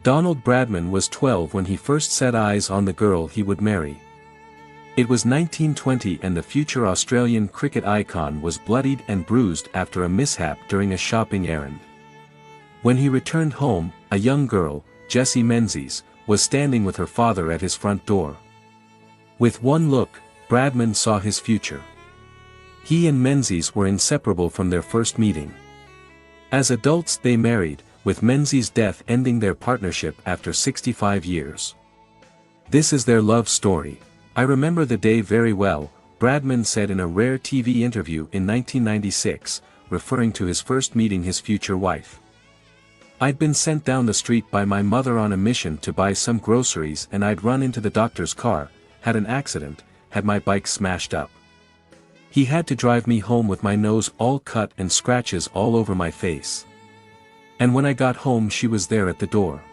Donald Bradman was 12 when he first set eyes on the girl he would marry. It was 1920 and the future Australian cricket icon was bloodied and bruised after a mishap during a shopping errand. When he returned home, a young girl, Jessie Menzies, was standing with her father at his front door. With one look, Bradman saw his future. He and Menzies were inseparable from their first meeting. As adults they married, with Menzies' death ending their partnership after 65 years. This is their love story. I remember the day very well, Bradman said in a rare TV interview in 1996, referring to his first meeting his future wife. I'd been sent down the street by my mother on a mission to buy some groceries and I'd run into the doctor's car, had an accident, had my bike smashed up. He had to drive me home with my nose all cut and scratches all over my face. And when I got home she was there at the door.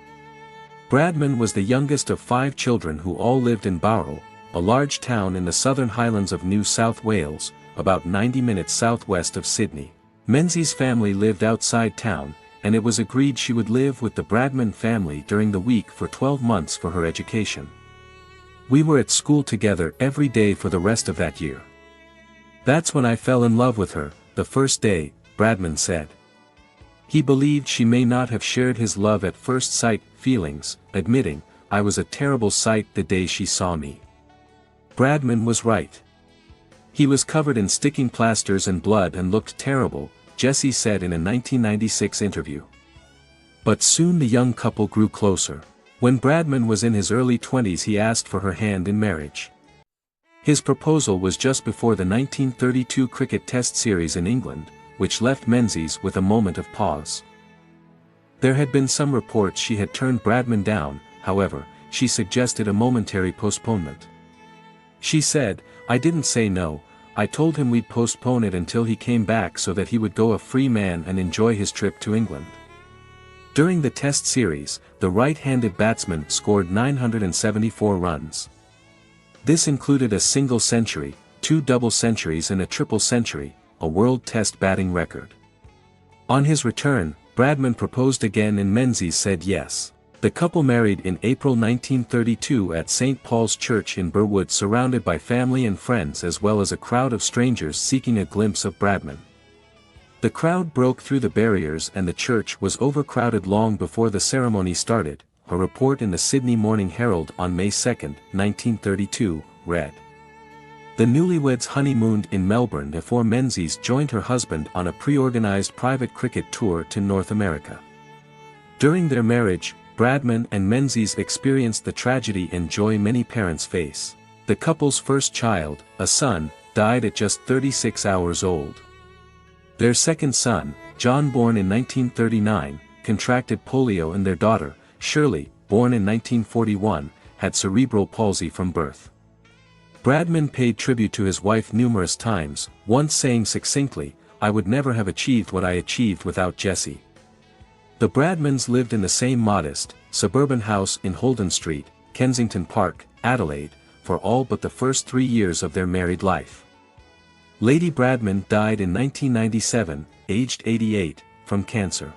Bradman was the youngest of 5 children who all lived in Bowral, a large town in the southern highlands of New South Wales, about 90 minutes southwest of Sydney. Menzies' family lived outside town, and it was agreed she would live with the Bradman family during the week for 12 months for her education. We were at school together every day for the rest of that year. That's when I fell in love with her, the first day, Bradman said. He believed she may not have shared his love at first sight feelings, admitting, "I was a terrible sight the day she saw me." Bradman was right. He was covered in sticking plasters and blood and looked terrible, Jessie said in a 1996 interview. But soon the young couple grew closer. When Bradman was in his early 20s he asked for her hand in marriage. His proposal was just before the 1932 cricket test series in England, which left Menzies with a moment of pause. There had been some reports she had turned Bradman down, however, she suggested a momentary postponement. She said, "I didn't say no, I told him we'd postpone it until he came back so that he would go a free man and enjoy his trip to England." During the test series, the right-handed batsman scored 974 runs. This included a single century, 2 double centuries and a triple century, a world test batting record. On his return, Bradman proposed again and Menzies said yes. The couple married in April 1932 at St. Paul's Church in Burwood, surrounded by family and friends as well as a crowd of strangers seeking a glimpse of Bradman. The crowd broke through the barriers and the church was overcrowded long before the ceremony started, a report in the Sydney Morning Herald on May 2, 1932, read. The newlyweds honeymooned in Melbourne before Menzies joined her husband on a pre-organized private cricket tour to North America. During their marriage, Bradman and Menzies experienced the tragedy and joy many parents face. The couple's first child, a son, died at just 36 hours old. Their second son, John, born in 1939, contracted polio and their daughter, Shirley, born in 1941, had cerebral palsy from birth. Bradman paid tribute to his wife numerous times, once saying succinctly, "I would never have achieved what I achieved without Jessie." The Bradmans lived in the same modest, suburban house in Holden Street, Kensington Park, Adelaide, for all but the first 3 years of their married life. Lady Bradman died in 1997, aged 88, from cancer.